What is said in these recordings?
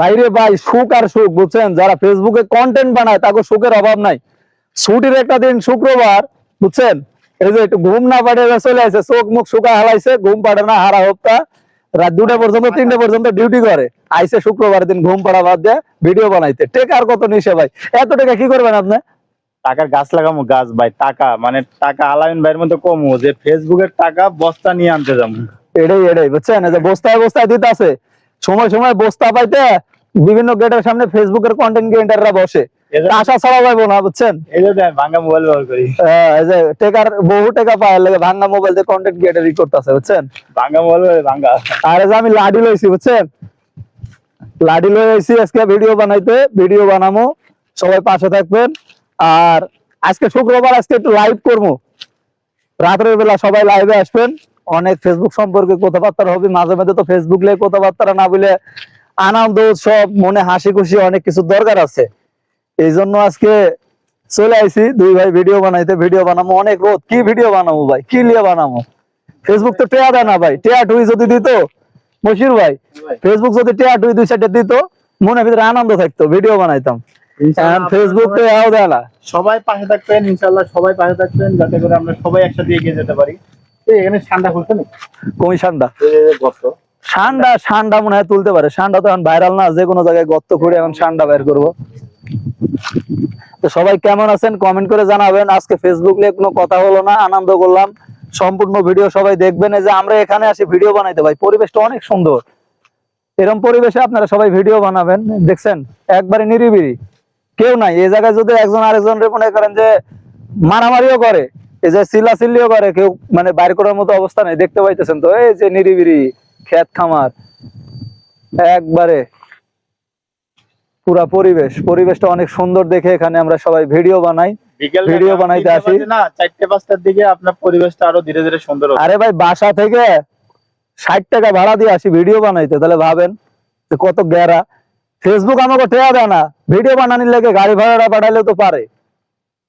বাইরে ভাই সুখ আর সুখ, বুঝছেন? যারা ফেসবুকে কন্টেন্ট বানায় তাকে সুখের অভাব নাই। ছুটির একটা দিন শুক্রবার, বুঝছেন? এই যে একটু ঘুম না পাড়ে চলে আসে, চোখ মুখ শুকা হালাইছে, ঘুম পাড়ে না হারা হপ্তাহ, রাত 2টা পর্যন্ত 3টে পর্যন্ত ডিউটি করে, আইসে শুক্রবার দিন ঘুম পাড়া বাদ দিয়ে ভিডিও বানাইতে। টেকার কত নিশে ভাই, এত টাকা কি করবেন আপনি? টাকার গাছ লাগামো, গাছ ভাই, টাকা মানে টাকা আলামিন ভাইয়ের মধ্যে কমু, যে ফেসবুকের টাকা বস্তা নিয়ে আনতে যাবো। এটাই বুঝছেন, এই যে বস্তায় বস্তায় দিতে আছে, সময় সময় বস্তা পাইতে বিভিন্ন গেটের সামনে ফেসবুকের কন্টেন্ট ক্রিয়েটাররা বসে, আশা ছাড়া যাবো না, বুঝছেন? এই যে ভাঙ্গা মোবাইল ব্যবহার করি, এই যে টেকার বহু টাকা পাওয়ার লাগে ভাঙ্গা মোবাইল দিয়ে কন্টেন্ট ক্রিয়েটার করতেছে, বুঝছেন? ভাঙ্গা মোবাইল ভাঙ্গা। আর এই যে আমি লাডি লইছি, বুঝছেন? লাডি লই আইছি আজকে ভিডিও বানাইতে, ভিডিও বানামো, সবাই পাশে থাকবেন। আর আজকে শুক্রবার, আজকে একটু লাইভ করবো, রাতের বেলা সবাই লাইভে আসবেন, অনেক ফেসবুক সম্পর্কে কথাবার্তা হবে, মাঝে মাঝে তো ফেসবুক নিয়ে কথাবার্তা না বলে আনন্দ উৎসব, মনে হাসি খুশি অনেক কিছু দরকার আছে। এই জন্য আজকে চলে আইছি দুই ভাই ভিডিও বানাইতে, ভিডিও বানাবো। অনেক রোদ, কি ভিডিও বানাবো ভাই, কি লিয়ে বানাবো? ফেসবুক তো টেয়া দেয় না ভাই, টেয়া টুই যদি দিত মশির ভাই, ফেসবুক যদি টেয়া টুই 2-4টা দিত, মনের ভিতরে আনন্দ থাকতো, ভিডিও বানাইতাম। ফেসবুক তো এও দেয় না। সবাই পাশে থাকবেন ইনশাআল্লাহ, সবাই পাশে থাকবেন, যাতে করে আমরা সবাই একসাথে এগিয়ে যেতে পারি। এখানে ঠান্ডা খুলছে না, কমি ঠান্ডা গর্ত ঠান্ডা মনে হয় তুলতে পারে, ঠান্ডা তো এখন ভাইরাল না, যে কোনো জায়গায় গর্ত করে এখন ঠান্ডা বের করবো। তো সবাই কেমন আছেন কমেন্ট করে জানাবেন। আজকে ফেসবুক নিয়ে কোনো কথা হলো না, আনন্দ করলাম। সম্পূর্ণ ভিডিও সবাই দেখবেন। এই যে আমরা এখানে আসি ভিডিও বানাইতে ভাই, পরিবেশটা অনেক সুন্দর, এরকম পরিবেশে আপনারা সবাই ভিডিও বানাবেন। দেখছেন একবারে নিরিবিলি, কেউ নাই এই জায়গায়। যদি একজন আরেকজনের মনে করেন যে মারামারিও করে, এই যে চিল্লাচিল্লিও করে, কেউ মানে বাইর করার মতো অবস্থা নেই, দেখতে পাইতেছেন তো। এই যে নিরিবিলি ক্ষেত খামার, একবারে পুরা পরিবেশটা অনেক সুন্দর দেখে এখানে আমরা সবাই ভিডিও বানাই, ভিডিও বানাইতে আসি না 4-5টার দিকে আপনার পরিবেশটা আরো ধীরে ধীরে সুন্দর হবে। আরে ভাই বাসা থেকে 60 টাকা ভাড়া দিয়ে আসি ভিডিও বানাইতে, তাহলে ভাবেন যে কত গেরা। ফেসবুক আমাকে টেয়া দেয় না, ভিডিও বানানোর লাগে গাড়ি ভাড়াটা পাঠাইলে তো পারে।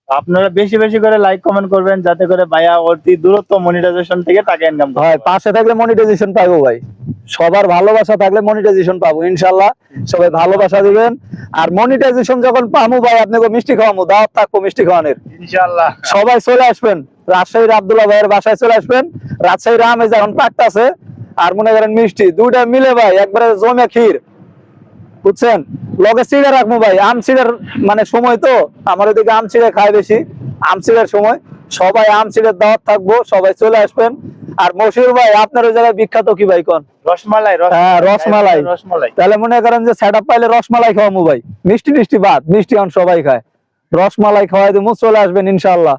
আপনারা বেশি বেশি করে লাইক কমেন্ট করবেন, যাতে করে ভাইয়া অতি দূরত্ব মনিটাইজেশন থেকে টাকা ইনকাম করতে হয়। পারে। পাশে থাকলে মনিটাইজেশন পাবো ভাই, সবার ভালোবাসা থাকলে মনিটাইজেশন পাবো ইনশাল্লাহ। সবাই ভালোবাসা দিবেন। আর মনিটাইজেশন যখন পাবো ভাই, আপনাকে মিষ্টি খাওয়াবো, দাওয়াত থাকবো মিষ্টি খাওয়ানোর ইনশাআল্লাহ। সবাই চলে আসবেন, রাজশাহীর আব্দুল্লাহ ভাইয়ের বাসায় চলে আসবেন। রাজশাহীর আম এই যে এখন পাকতাছে, আর মনে করেন মিষ্টি, দুইটা মিলে ভাই একবারে জমে ক্ষীর, বুঝছেন? লগে চিড়ে রাখবো ভাই, আম চিড়ের মানে সময় তো, আমার ওইদিকে আম চিড়ে খায় বেশি, আম চিড়ের সময় সবাই আম চিড়ের দাওয়াত থাকবো, সবাই চলে আসবেন। আর মশিউর ভাই আপনার ওই জায়গায় বিখ্যাত কি ভাই কোন? রসমালাই। হ্যাঁ রসমালাই। তাহলে মনে করেন যে সেট আপ পাইলে রসমালাই খাওয়াবো ভাই, মিষ্টি বাদ, মিষ্টি এখন সবাই খায়, রসমালাই খাওয়াই দেবো, চলে আসবেন ইনশাল্লাহ।